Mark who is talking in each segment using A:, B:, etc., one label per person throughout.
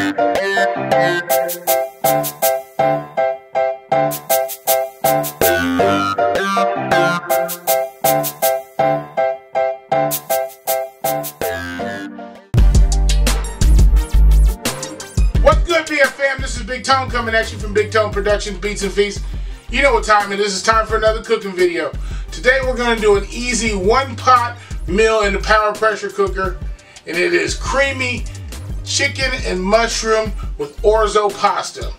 A: What's good, BFM? This is Big Tone coming at you from Big Tone Productions, Beats and Feasts. You know what time it is. It's time for another cooking video. Today we're going to do an easy one-pot meal in the power pressure cooker, and it is creamy chicken and mushroom with orzo pasta.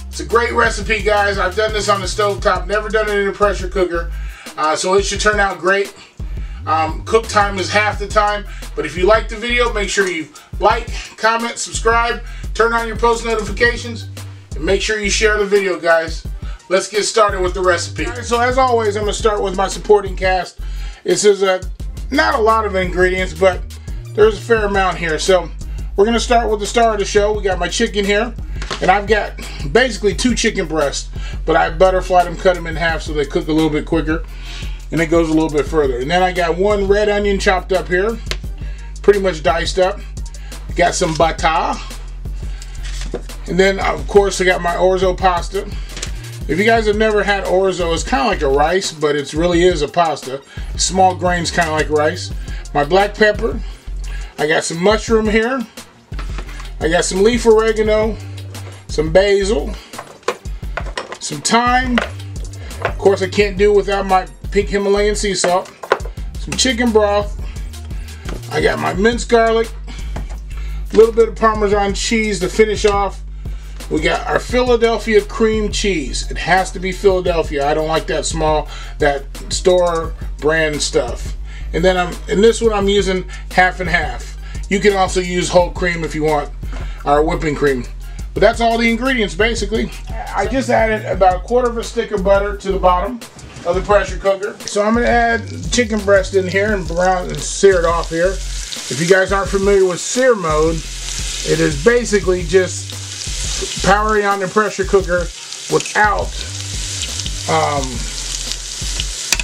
A: It's a great recipe, guys. I've done this on the stovetop, never done it in a pressure cooker, so it should turn out great. Cook time is half the time, but if you like the video, make sure you like, comment, subscribe, turn on your post notifications, and make sure you share the video, guys. Let's get started with the recipe. Right, so as always, I'm going to start with my supporting cast. This is not a lot of ingredients, but there's a fair amount here. So we're going to start with the star of the show. We got my chicken here, and I've got basically 2 chicken breasts, but I butterflied them, cut them in half so they cook a little bit quicker, and it goes a little bit further. And then I got 1 red onion chopped up here, pretty much diced up. Got some butter, and then of course I got my orzo pasta. If you guys have never had orzo, it's kind of like a rice, but it really is a pasta. Small grains, kind of like rice. My black pepper. I got some mushroom here. I got some leaf oregano, some basil, some thyme. Of course, I can't do without my pink Himalayan sea salt. Some chicken broth. I got my minced garlic. A little bit of Parmesan cheese to finish off. We got our Philadelphia cream cheese. It has to be Philadelphia. I don't like that store brand stuff. And then in this one I'm using half and half. You can also use whole cream if you want, or whipping cream. But that's all the ingredients basically. I just added about 1/4 stick of butter to the bottom of the pressure cooker. So I'm gonna add chicken breast in here and brown and sear it off here. If you guys aren't familiar with sear mode, it is basically just powering on the pressure cooker without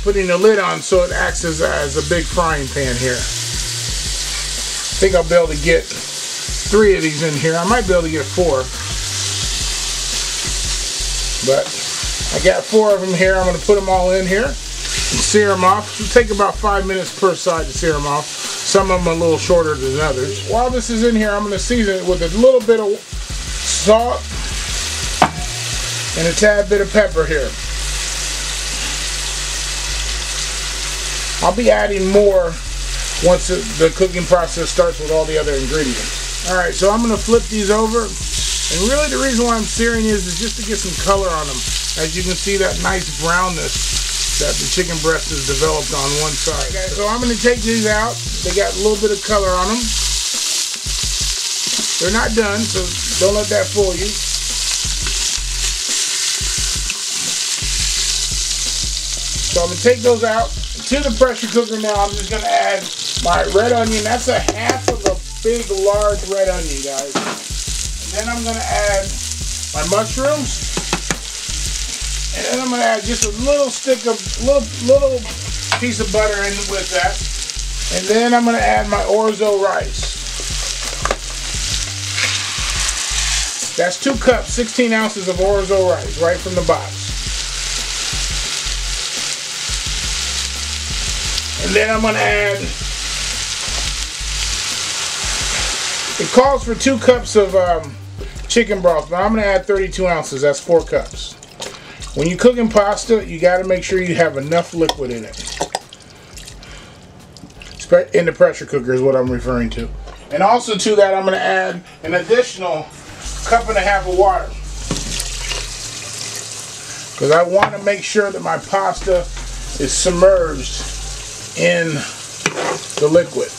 A: putting the lid on, so it acts as a big frying pan here. I think I'll be able to get 3 of these in here. I might be able to get 4. But I got 4 of them here. I'm going to put them all in here and sear them off. It'll take about 5 minutes per side to sear them off. Some of them are a little shorter than others. While this is in here, I'm going to season it with a little bit of salt and a tad bit of pepper here. I'll be adding more once the cooking process starts with all the other ingredients. Alright, so I'm going to flip these over, and really the reason why I'm searing these is just to get some color on them. As you can see, that nice brownness that the chicken breast has developed on one side. Okay, so I'm going to take these out. They got a little bit of color on them. They're not done, so don't let that fool you. So I'm going to take those out to the pressure cooker now. I'm just going to add my red onion. That's a half of a big, large red onion, guys. And then I'm going to add my mushrooms. And then I'm going to add just a little little piece of butter in with that. And then I'm going to add my orzo rice. That's 2 cups, 16 ounces of orzo rice, right from the box. And then I'm going to add, it calls for 2 cups of chicken broth, but I'm going to add 32 ounces, that's 4 cups. When you're cooking pasta, you got to make sure you have enough liquid in it. In the pressure cooker is what I'm referring to. And also to that, I'm going to add an additional 1.5 cups of water, because I want to make sure that my pasta is submerged in the liquid,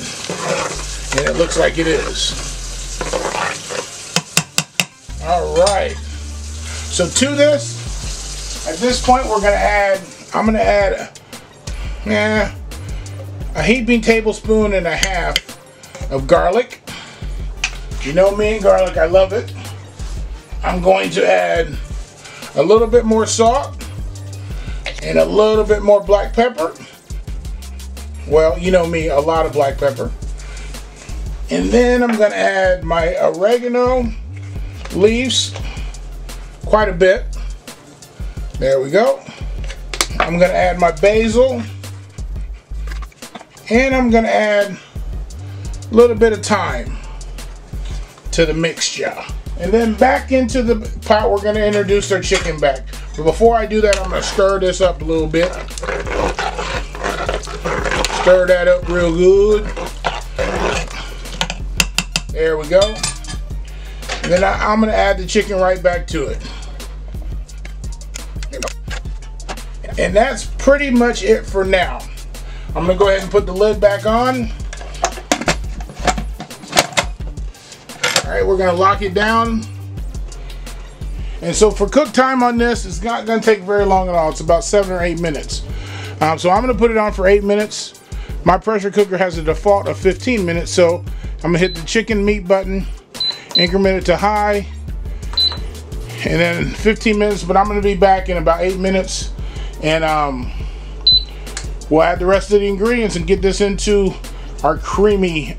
A: and it looks like it is. Alright, so to this, at this point we're going to add, I'm going to add a heaping tablespoon and a half of garlic. You know me and garlic, I love it. I'm going to add a little bit more salt and a little bit more black pepper. Well, you know me, a lot of black pepper. And then I'm going to add my oregano leaves quite a bit. There we go. I'm going to add my basil, and I'm going to add a little bit of thyme to the mixture. And then back into the pot, we're going to introduce our chicken back. But before I do that, I'm going to stir this up a little bit. Stir that up real good. There we go. And then I'm going to add the chicken right back to it. And that's pretty much it for now. I'm going to go ahead and put the lid back on. Alright, we're going to lock it down. And so for cook time on this, it's not going to take very long at all. It's about 7 or 8 minutes. So I'm going to put it on for 8 minutes. My pressure cooker has a default of 15 minutes, so I'm going to hit the chicken meat button, increment it to high, and then 15 minutes, but I'm going to be back in about 8 minutes, and we'll add the rest of the ingredients and get this into our creamy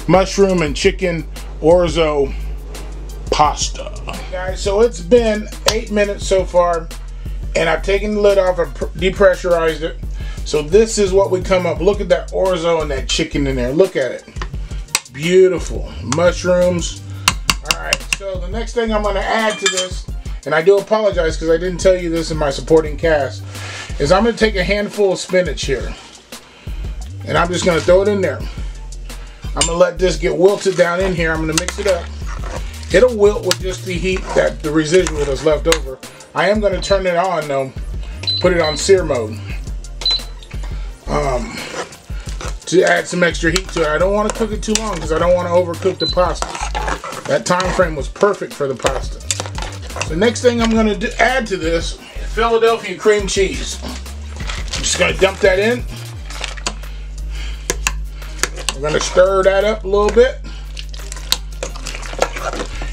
A: mushroom and chicken orzo pasta. Okay, guys, so it's been 8 minutes so far, and I've taken the lid off and depressurized it. So this is what we come up. Look at that orzo and that chicken in there. Look at it. Beautiful. Mushrooms. Alright, so the next thing I'm going to add to this, and I do apologize because I didn't tell you this in my supporting cast, is I'm going to take a handful of spinach here. And I'm just going to throw it in there. I'm going to let this get wilted down in here. I'm going to mix it up. It'll wilt with just the heat, the residual that's left over. I am going to turn it on though. Put it on sear mode. To add some extra heat to it. I don't want to cook it too long because I don't want to overcook the pasta. That time frame was perfect for the pasta. The next thing I'm going to add to this is Philadelphia cream cheese. I'm just going to dump that in. We're going to stir that up a little bit.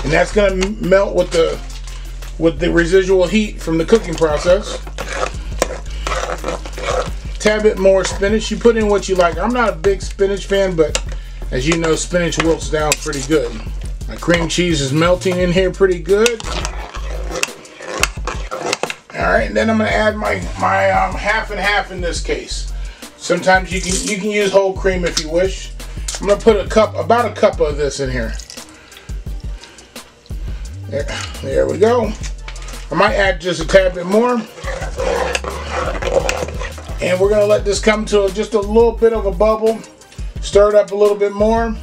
A: And that's going to melt with the residual heat from the cooking process. Tad bit more spinach. You put in what you like. I'm not a big spinach fan, but as you know, spinach wilts down pretty good. My cream cheese is melting in here pretty good. Alright, and then I'm going to add my half and half in this case. Sometimes you can use whole cream if you wish. I'm going to put about a cup of this in here. There we go. I might add just a tad bit more. And we're going to let this come to just a little bit of a bubble. Stir it up a little bit more.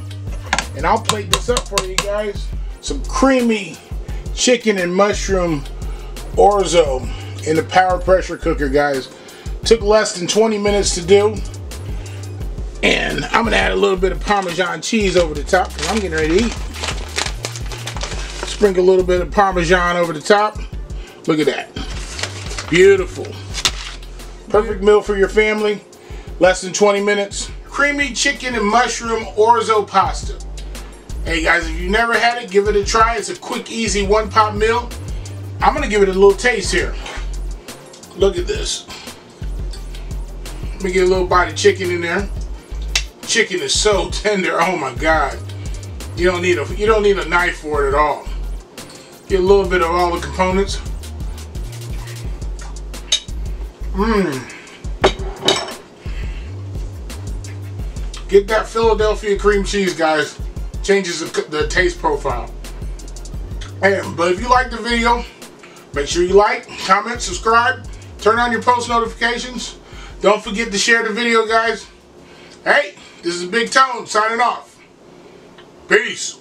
A: And I'll plate this up for you guys. Some creamy chicken and mushroom orzo in the power pressure cooker, guys. Took less than 20 minutes to do. And I'm going to add a little bit of Parmesan cheese over the top because I'm getting ready to eat. Sprinkle a little bit of Parmesan over the top. Look at that. Beautiful. Perfect meal for your family. Less than 20 minutes. Creamy chicken and mushroom orzo pasta. Hey guys, if you've never had it, give it a try. It's a quick, easy one-pot meal. I'm going to give it a little taste here. Look at this. Let me get a little bite of chicken in there. Chicken is so tender. Oh my God. You don't need a knife for it at all. Get a little bit of all the components. Get that Philadelphia cream cheese, guys. Changes the taste profile. But if you like the video, make sure you like, comment, subscribe, turn on your post notifications. Don't forget to share the video, guys. Hey, this is Big Tone signing off. Peace.